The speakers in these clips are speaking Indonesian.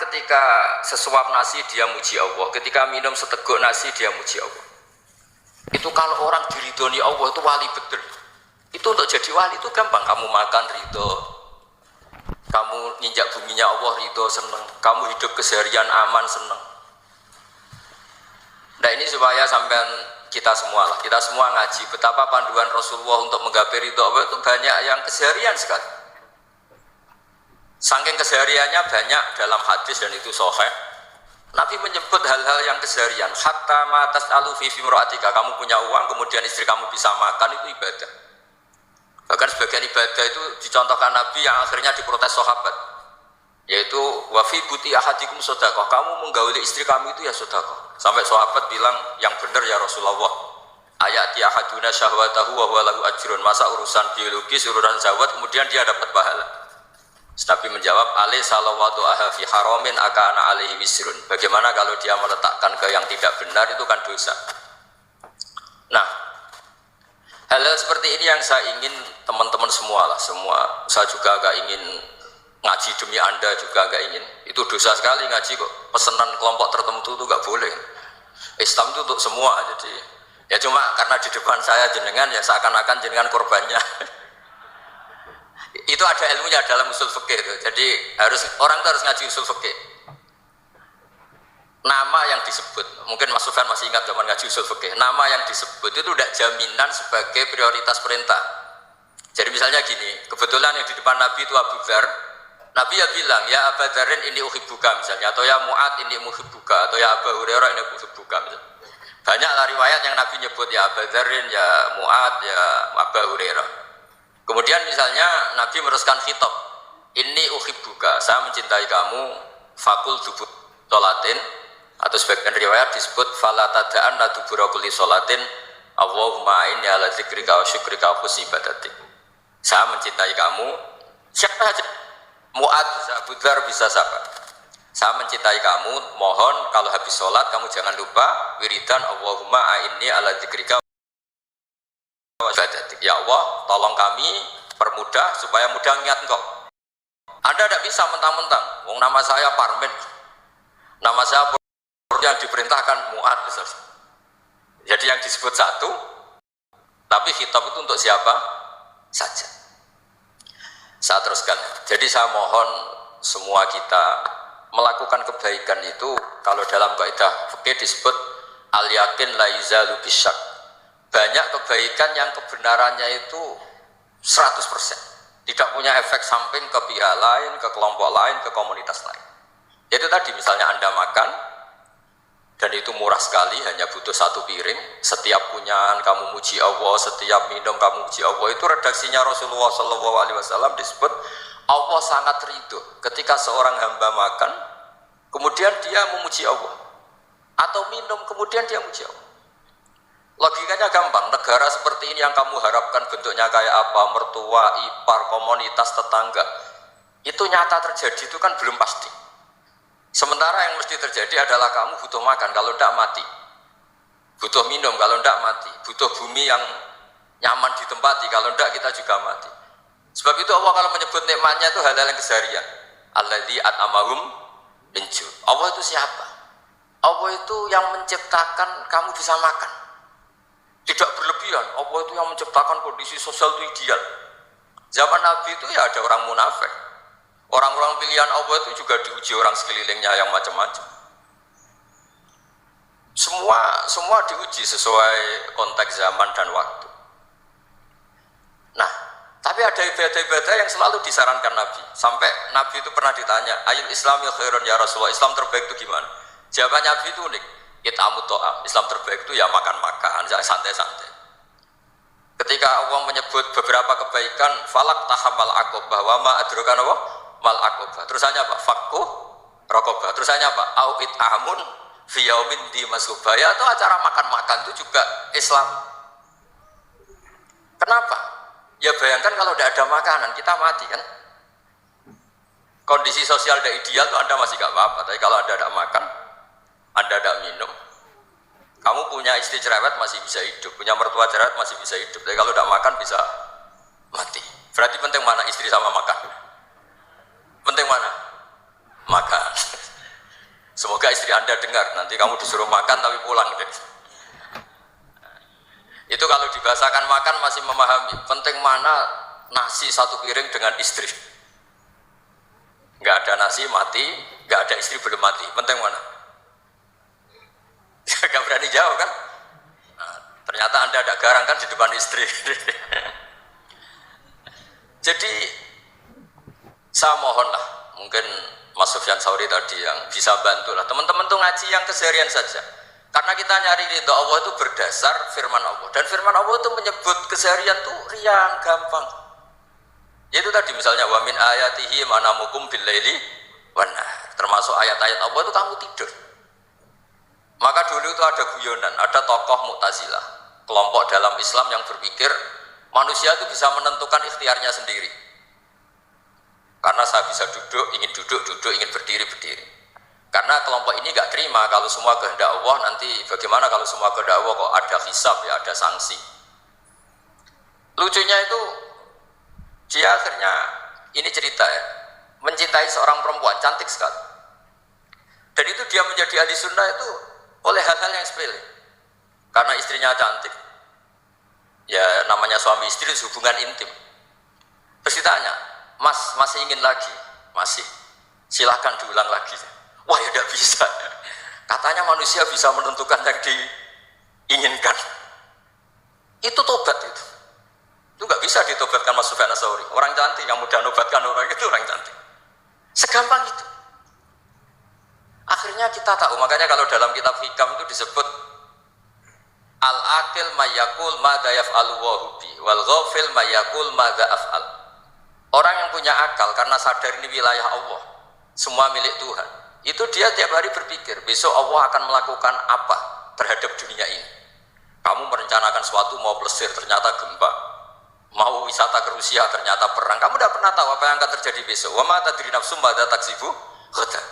ketika sesuap nasi dia muji Allah, ketika minum seteguk nasi dia muji Allah. Itu kalau orang diridhoni Allah itu wali betul. Itu untuk jadi wali itu gampang. Kamu makan ridho, kamu ninjak buminya Allah ridho seneng, kamu hidup keseharian aman seneng. Nah ini supaya sampean kita semua lah, kita semua ngaji betapa panduan Rasulullah untuk menggapai ridho Allah itu banyak yang keseharian sekali. Saking kesehariannya banyak dalam hadis dan itu sahih. Nabi menyebut hal-hal yang keseharian. Hatta ma tas'alu fi imra'atika, kamu punya uang kemudian istri kamu bisa makan itu ibadah. Bahkan sebagian ibadah itu dicontohkan Nabi yang akhirnya diprotes sahabat. Yaitu wa fi buti ahadikum sedekah, kamu menggauli istri kamu itu ya sedekah. Sampai sahabat bilang yang benar ya Rasulullah. Ayati ahaduna syahwatahu wa huwa lahu ajrun. Masa urusan biologis, urusan syahwat kemudian dia dapat pahala. Nabi menjawab, alai salawatu aha fi haramin akana alaihi wisrun. Bagaimana kalau dia meletakkan ke yang tidak benar itu kan dosa. Nah, hal-hal seperti ini yang saya ingin teman-teman semua lah, semua. Saya juga agak ingin ngaji demi Anda juga agak ingin. Itu dosa sekali ngaji kok. Pesanan kelompok tertentu itu gak boleh. Islam itu untuk semua. Jadi ya cuma karena di depan saya jenengan ya seakan-akan jenengan korbannya. Itu ada ilmunya dalam usul fikih itu. Jadi orang itu harus ngaji usul fikih. Nama yang disebut, mungkin Mas Sufyan masih ingat zaman ngaji usul fikih. Nama yang disebut itu tidak jaminan sebagai prioritas perintah. Jadi misalnya gini, kebetulan yang di depan Nabi itu Abu Dzar. Nabi ya bilang, ya Abu Dzarin ini uhibbuka misalnya, atau ya Mu'ad ini uhibbuka, atau ya Abu Hurairah ini uhibbuka misalnya. Banyaklah riwayat yang Nabi nyebut ya Abu Dzarin, ya Mu'ad, ya Abu Hurairah. Kemudian misalnya Nabi meneruskan khitab, ini uhibbuka, saya mencintai kamu, fakul dubur sholatin, atau sebagian riwayat disebut fala tada'an la dubura kulli sholatin Allahumma inni ala dzikrika wa syukrika wa husni ibadatik. Saya mencintai kamu, siapa saja, Mu'ad bisa, Abu Dzar bisa siapa. Saya mencintai kamu, mohon kalau habis sholat kamu jangan lupa wiridan Allahumma inni ala dzikrika. Ya Allah, tolong kami permudah supaya mudah ingat Engkau. Anda tidak bisa mentang-mentang, wong nama saya Parmen, nama saya yang diperintahkan Mu'ad. Jadi yang disebut satu, tapi khitab itu untuk siapa saja. Saya teruskan. Jadi saya mohon semua kita melakukan kebaikan itu, kalau dalam kaidah fikih disebut al yakin la yuzalu bisyak. Banyak kebaikan yang kebenarannya itu 100%, tidak punya efek samping ke pihak lain, ke kelompok lain, ke komunitas lain. Itu tadi misalnya Anda makan dan itu murah sekali, hanya butuh satu piring, setiap punyaan kamu muji Allah, setiap minum kamu muji Allah. Itu redaksinya Rasulullah SAW disebut Allah sangat ridho ketika seorang hamba makan kemudian dia memuji Allah, atau minum kemudian dia memuji Allah. Logikanya gampang, negara seperti ini yang kamu harapkan bentuknya kayak apa, mertua, ipar, komunitas, tetangga, itu nyata terjadi itu kan belum pasti. Sementara yang mesti terjadi adalah kamu butuh makan, kalau tidak mati, butuh minum, kalau tidak mati, butuh bumi yang nyaman ditempati, kalau tidak kita juga mati. Sebab itu Allah kalau menyebut nikmatnya itu hal-hal yang keseharian. Alladzi at'amahum min ju'. Allah itu siapa? Allah itu yang menciptakan kamu bisa makan. Tidak berlebihan, Allah itu yang menciptakan kondisi sosial itu ideal. Zaman Nabi itu ya ada orang munafik. Orang-orang pilihan Allah itu juga diuji orang sekelilingnya yang macam-macam. Semua diuji sesuai konteks zaman dan waktu. Nah, tapi ada ibadah-ibadah yang selalu disarankan Nabi. Sampai Nabi itu pernah ditanya, ayul islami khairun ya Rasulullah, Islam terbaik itu gimana? Jawabannya Nabi itu unik. It'amut to'am, Islam terbaik itu ya makan-makan, jangan santai-santai. Ketika Allah menyebut beberapa kebaikan, falak tahamal aqobah, wa ma adrokan apa? Mal aqobah. Terusannya apa? Fakku rokobah. Terusannya apa? Au it'amun fi yaumin di masubah. Ya itu acara makan-makan itu juga Islam. Kenapa? Ya bayangkan kalau tidak ada makanan, kita mati kan? Kondisi sosial tidak ideal itu Anda masih gak apa-apa, tapi kalau Anda tidak makan, Anda tidak minum, kamu punya istri cerewet masih bisa hidup, punya mertua cerewet masih bisa hidup, tapi kalau tidak makan bisa mati. Berarti penting mana istri sama makan? Penting mana? Makan. juga istri Anda dengar, nanti kamu disuruh makan tapi pulang deh. Itu kalau dibahasakan makan masih memahami. Penting mana nasi satu piring dengan istri. Nggak ada nasi mati, nggak ada istri belum mati. Penting mana? Gak berani jawab kan? Nah, ternyata Anda ada garang kan di depan istri. Jadi saya mohonlah, mungkin Mas Sufyan Sauri tadi yang bisa bantulah teman-teman tuh ngaji yang keseharian saja. Karena kita nyari ridho Allah itu berdasar firman Allah, dan firman Allah itu menyebut keseharian tuh riang, gampang. Yaitu tadi misalnya wa min ayatihi manamukum bil laili wan nahar. Termasuk ayat-ayat Allah itu kamu tidur. Maka dulu itu ada guyonan, ada tokoh Mu'tazilah, kelompok dalam Islam yang berpikir manusia itu bisa menentukan ikhtiarnya sendiri. Karena saya bisa duduk, ingin berdiri. Karena kelompok ini nggak terima kalau semua kehendak Allah, nanti bagaimana kalau semua kehendak Allah kok ada hisab ya, ada sanksi. Lucunya itu dia akhirnya, ini cerita ya, mencintai seorang perempuan cantik sekali. Dan itu dia menjadi ahli sunnah itu oleh hal-hal yang sepele. Karena istrinya cantik, ya namanya suami istri hubungan intim. Terus ditanya, Mas masih ingin lagi? Masih. Silahkan diulang lagi. Wah ya tidak bisa. Katanya manusia bisa menentukan yang diinginkan. Itu tobat itu. Itu nggak bisa ditobatkan Mas Sufyan Ats-Tsauri. Orang cantik yang mudah nobatkan orang itu orang cantik. Segampang itu. Akhirnya kita tahu, makanya kalau dalam kitab Hikam itu disebut al-aqil mayyakul madza yaf'alu wa hubi wal ghafil mayyakul madza af'al. Orang yang punya akal karena sadar ini wilayah Allah, semua milik Tuhan, itu dia tiap hari berpikir besok Allah akan melakukan apa terhadap dunia ini. Kamu merencanakan sesuatu, mau plesir ternyata gempa, mau wisata ke Rusia ternyata perang. Kamu tidak pernah tahu apa yang akan terjadi besok. Wa ma tadri nafsum madza taksibu ghadan.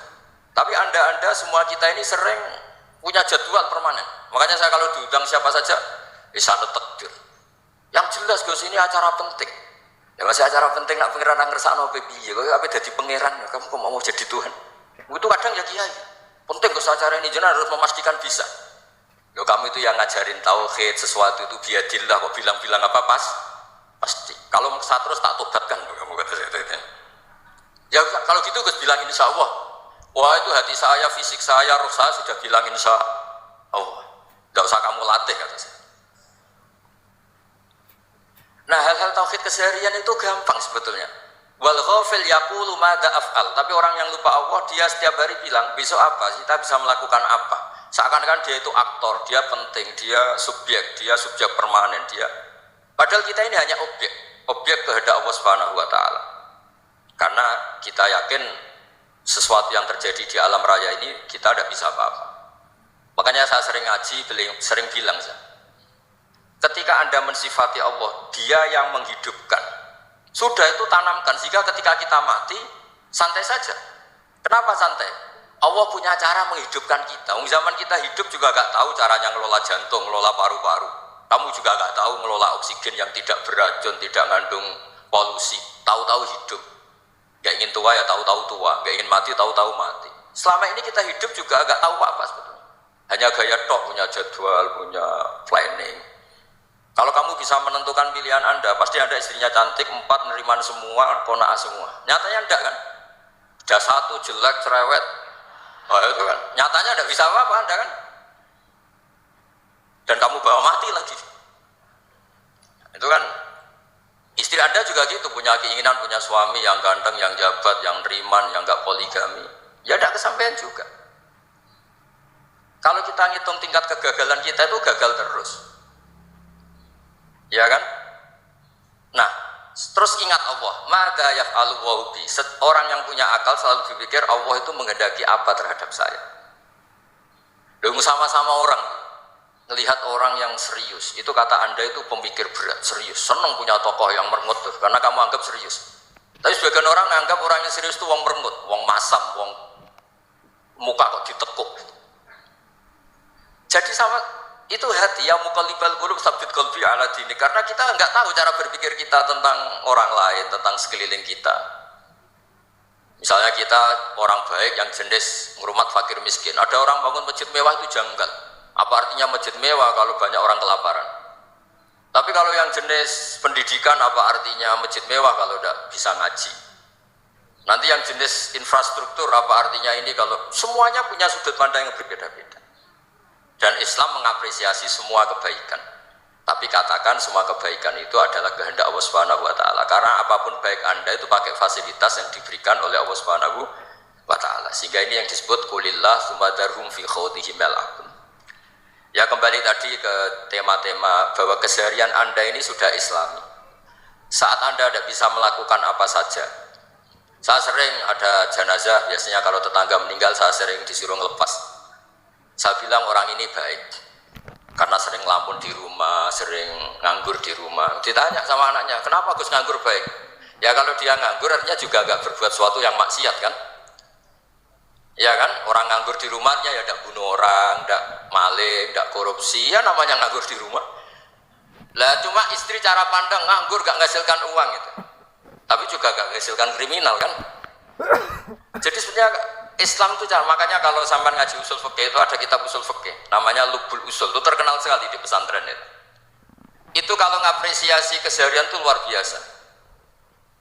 Tapi anda semua kita ini sering punya jadwal permanen. Makanya saya kalau diundang siapa saja, sana takdir. Yang jelas Gus ini acara penting. Ya masih acara penting, nak pangeran ngersakno kowe piye? Kowe ape dadi pangeran, kamu kok mau jadi Tuhan? Itu kadang ya kiai. Penting Gus acara ini jenengan harus memastikan bisa. Yo kamu itu yang ngajarin tauhid, sesuatu itu biadillah, kok bilang-bilang apa pasti. Kalau maksa terus tak tobatkan kamu kata saya. Ya kalau gitu Gus bilang insya Allah. Wah itu hati saya, fisik saya, roh saya sudah bilang insya Allah. Tidak usah kamu latih kata saya. Nah hal-hal tauhid keseharian itu gampang sebetulnya. Wal ghafil yaqulu madza af'al. Tapi orang yang lupa Allah dia setiap hari bilang besok apa? Kita bisa melakukan apa? Seakan-akan dia itu aktor, dia penting, dia subjek permanen dia. Padahal kita ini hanya objek kehendak Allah Subhanahu wa taala. Karena kita yakin sesuatu yang terjadi di alam raya ini kita tidak bisa apa-apa. Makanya saya sering ngaji, sering bilang ketika Anda mensifati Allah, dia yang menghidupkan. Sudah itu tanamkan, sehingga ketika kita mati, santai saja. Kenapa santai? Allah punya cara menghidupkan kita. Zaman kita hidup juga gak tahu caranya ngelola jantung, ngelola paru-paru. Kamu juga gak tahu ngelola oksigen yang tidak beracun, tidak mengandung polusi. Tahu-tahu hidup. Gak ingin tua ya tahu-tahu tua, gak ingin mati tahu-tahu mati. Selama ini kita hidup juga gak tahu apa-apa sebetulnya. Hanya gaya tok, punya jadwal, punya planning. Kalau kamu bisa menentukan pilihan Anda, pasti Anda istrinya cantik, 4 neriman semua, kona'ah semua. Nyatanya enggak kan? Ada 1 jelek, cerewet. Oh itu kan, nyatanya enggak bisa apa-apa Anda kan? Dan kamu bawa mati lagi. Itu kan, istri Anda juga gitu, punya keinginan, punya suami yang ganteng, yang jabat, yang neriman, yang enggak poligami. Ya enggak kesampaian juga. Kalau kita ngitung tingkat kegagalan kita itu gagal terus. Ya kan? Nah, terus ingat Allah, madza yaf'alu wa hubi. Orang yang punya akal selalu berpikir Allah itu menghendaki apa terhadap saya. Lalu sama-sama orang melihat orang yang serius, itu kata Anda itu pemikir berat, serius, senang punya tokoh yang merengut tuh, karena kamu anggap serius. Tapi sebagian orang anggap orang yang serius itu wong merengut, wong masam, wong muka kok ditekuk. Jadi sama itu hati yang muqallibal qulub tsabbit qalbi ala dinik, karena kita enggak tahu cara berpikir kita tentang orang lain, tentang sekeliling kita. Misalnya kita orang baik yang jenis ngurmat fakir miskin, ada orang bangun masjid mewah itu janggal. Apa artinya masjid mewah kalau banyak orang kelaparan? Tapi kalau yang jenis pendidikan, apa artinya masjid mewah kalau tidak bisa ngaji? Nanti yang jenis infrastruktur, apa artinya ini kalau semuanya punya sudut pandang yang berbeda-beda. Dan Islam mengapresiasi semua kebaikan. Tapi katakan semua kebaikan itu adalah kehendak Allah Subhanahu wa taala. Karena apapun baik Anda itu pakai fasilitas yang diberikan oleh Allah Subhanahu wa taala. Sehingga ini yang disebut qulillah tsumma darhum fi khawdihim yal'abun. Ya, kembali tadi ke tema-tema bahwa keseharian Anda ini sudah Islami. Saat Anda tidak bisa melakukan apa saja. Saya sering ada jenazah, biasanya kalau tetangga meninggal saya sering disuruh ngelepas. Saya bilang orang ini baik karena sering ngelamun di rumah, sering nganggur di rumah. Ditanya sama anaknya, kenapa Gus nganggur baik? Ya kalau dia nganggur artinya juga gak berbuat sesuatu yang maksiat kan? Ya kan, orang nganggur di rumahnya ya tidak bunuh orang, tidak maling, tidak korupsi, ya namanya nganggur di rumah. Lah cuma istri cara pandang nganggur gak menghasilkan uang itu, tapi juga gak menghasilkan kriminal kan? Jadi sebenarnya Islam itu, makanya kalau sampai ngaji usul fikih itu ada kitab usul fikih namanya Lubul Usul, itu terkenal sekali di pesantren itu kalau ngapresiasi keseharian itu luar biasa.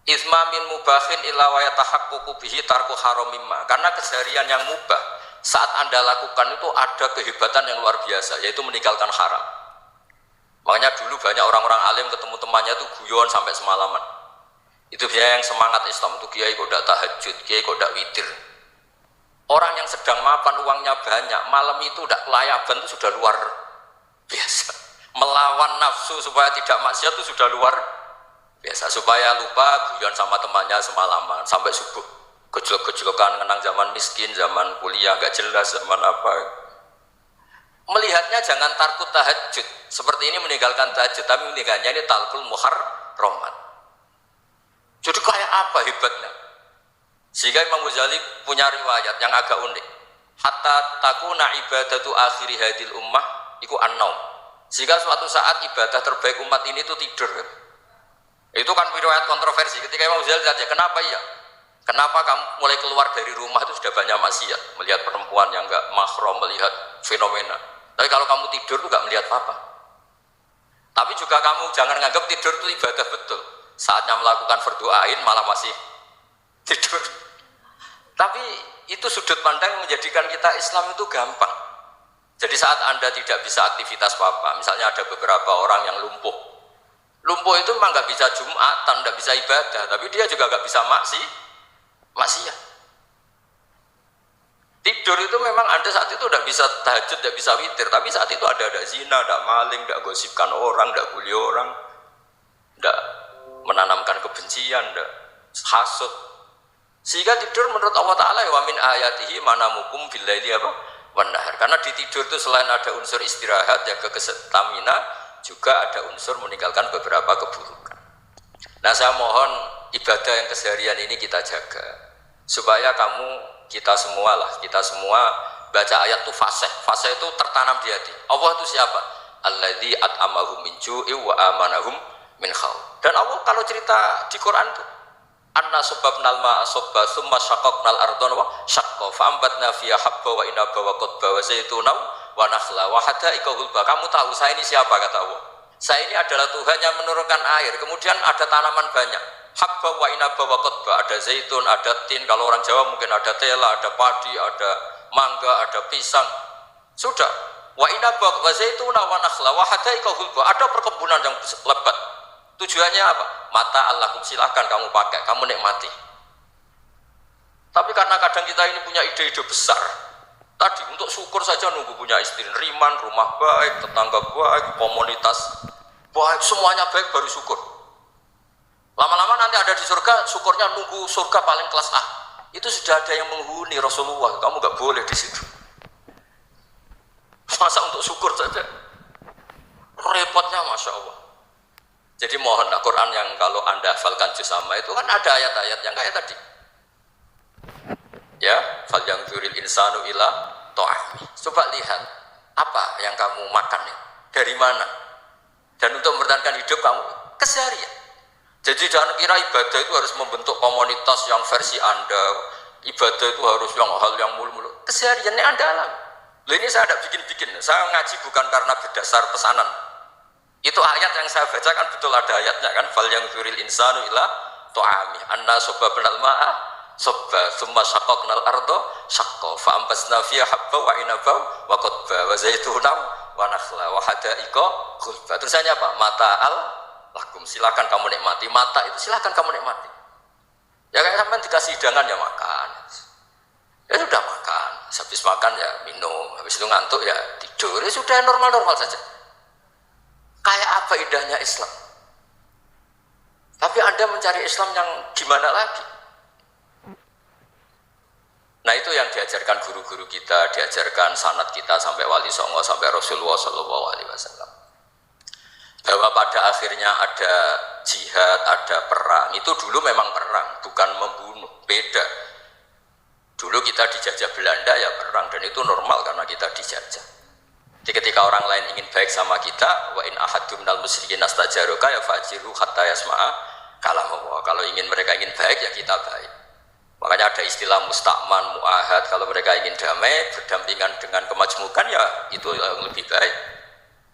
Isma min mubahin illa wa yatahaqququ bihi tarku haramimma, karena keseharian yang mubah saat Anda lakukan itu ada kehebatan yang luar biasa, yaitu meninggalkan haram. Makanya dulu banyak orang-orang alim ketemu temannya itu guyon sampai semalaman. Itu biaya yang semangat Islam itu, kiai kok tidak tahajud, kiai kok tidak witir. Orang yang sedang mapan uangnya banyak, malam itu tidak kelayaban itu sudah luar biasa. Melawan nafsu supaya tidak maksiat itu sudah luar biasa. Supaya lupa guyon sama temannya semalaman sampai subuh. Gejolak-gejolokan kenang zaman miskin, zaman kuliah gak jelas, zaman apa. Melihatnya jangan tarkut tahajud. Seperti ini meninggalkan tahajud, tapi meninggalkannya ini talkul muharramat. Jadi kayak apa hebatnya? Sehingga Imam Ghazali punya riwayat yang agak unik. Hatta takuna ibadatu akhiri hadil ummah iku an-naum. Sehingga suatu saat ibadah terbaik umat ini itu tidur. Itu kan riwayat kontroversi. Ketika Imam Ghazali tanya, kenapa iya? Kenapa kamu mulai keluar dari rumah itu sudah banyak maksiat, melihat perempuan yang enggak mahram, melihat fenomena. Tapi kalau kamu tidur itu enggak melihat apa-apa. Tapi juga kamu jangan menganggap tidur itu ibadah betul. Saatnya melakukan fardu ain malah masih tidur. Tapi itu sudut pandang yang menjadikan kita Islam itu gampang. Jadi saat Anda tidak bisa aktivitas apa-apa, misalnya ada beberapa orang yang lumpuh. Lumpuh itu memang nggak bisa Jumatan, nggak bisa ibadah, tapi dia juga nggak bisa maksiat. Tidur itu memang Anda saat itu tidak bisa tahajud, tidak bisa witir, tapi saat itu ada zina, ada maling, ada gosipkan orang, ada bully orang, tidak menanamkan kebencian, tidak hasud. Sehingga tidur menurut Allah Ta'ala wa min ayatihi manamukum billaili apa? Wan nahar. Karena di tidur itu selain ada unsur istirahat, jaga stamina, juga ada unsur meninggalkan beberapa keburukan. Nah saya mohon ibadah yang keseharian ini kita jaga. Supaya kita semua baca ayat itu fasih. Fasih itu tertanam di hati. Allah itu siapa? Alladzi at'amahum min ju'i wa amanahum min khauf. Dan Allah kalau cerita di Quran itu anna subabnal ma'a subba summa syaqaqnal ardon wa syaqqa fa'ambatna fiha habba wa inaba wa qadba wa zaituna wa nakhla wa hadaika gulba. Kamu tahu saya ini siapa, kata Allah. Saya ini adalah Tuhan yang menurunkan air, kemudian ada tanaman banyak, habba wa inaba wa qadba, ada zaitun, ada tin, kalau orang Jawa mungkin ada tela, ada padi, ada mangga, ada pisang. Sudah. Wa inaba wa zaituna wa nakhla wa hadaika gulba, ada perkebunan yang lebat. Tujuannya apa? Mata Allahum, silahkan kamu pakai, kamu nikmati. Tapi karena kadang kita ini punya ide-ide besar. Tadi untuk syukur saja nunggu punya istri riman, rumah baik, tetangga baik, komunitas baik, semuanya baik baru syukur. Lama-lama nanti ada di surga, syukurnya nunggu surga paling kelas A. Itu sudah ada yang menghuni Rasulullah, kamu nggak boleh di situ. Masa untuk syukur saja? Repotnya Masya Allah. Jadi mohonlah Quran yang kalau Anda hafalkan juz amma itu kan ada ayat-ayat yang kayak tadi. Ya, fal yanzuril insanu ila ta'ami. Coba lihat apa yang kamu makan ya? Dari mana? Dan untuk mempertahankan hidup kamu keseharian. Jadi jangan kira ibadah itu harus membentuk komunitas yang versi Anda, ibadah itu harus yang hal yang mulu-mulu. Kesehariannya Anda alami. Ini saya tidak bikin-bikin. Saya ngaji bukan karena berdasar pesanan. Itu ayat yang saya bacakan betul ada ayatnya kan. Fal yang zuril insanu ila to'ami anna soba benal ma'ah soba summa syaqaqnal ardo syaqqa fa ambasna fiha habba wa inaba wa qadba wa zaituna wa nakhla wa hadaiqa khulba. Tulisannya apa? Mata'al lakum, silakan kamu nikmati. Mata itu silakan kamu nikmati. Ya kayak sampean dikasih hidangan ya makan. Ya sudah makan, habis makan ya minum, habis itu ngantuk ya tidur. Ya sudah normal-normal saja. Kayak apa indahnya Islam? Tapi Anda mencari Islam yang gimana lagi? Nah itu yang diajarkan guru-guru kita, diajarkan sanad kita sampai Wali Songo, sampai Rasulullah SAW. Bahwa pada akhirnya ada jihad, ada perang. Itu dulu memang perang, bukan membunuh, beda. Dulu kita dijajah Belanda ya perang, dan itu normal karena kita dijajah. Jadi ketika orang lain ingin baik sama kita, wa in ahadum minal musyrikin astajaruka ya fajiru hatta yasma'a kalam Allah. Kalau mereka ingin baik ya kita baik. Makanya ada istilah mustakman, mu'ahad. Kalau mereka ingin damai, berdampingan dengan kemajmukan ya itu yang lebih baik.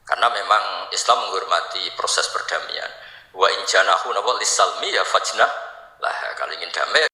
Karena memang Islam menghormati proses perdamaian. Wa in janahu lis-salmi ya fajnah lah. Kalau ingin damai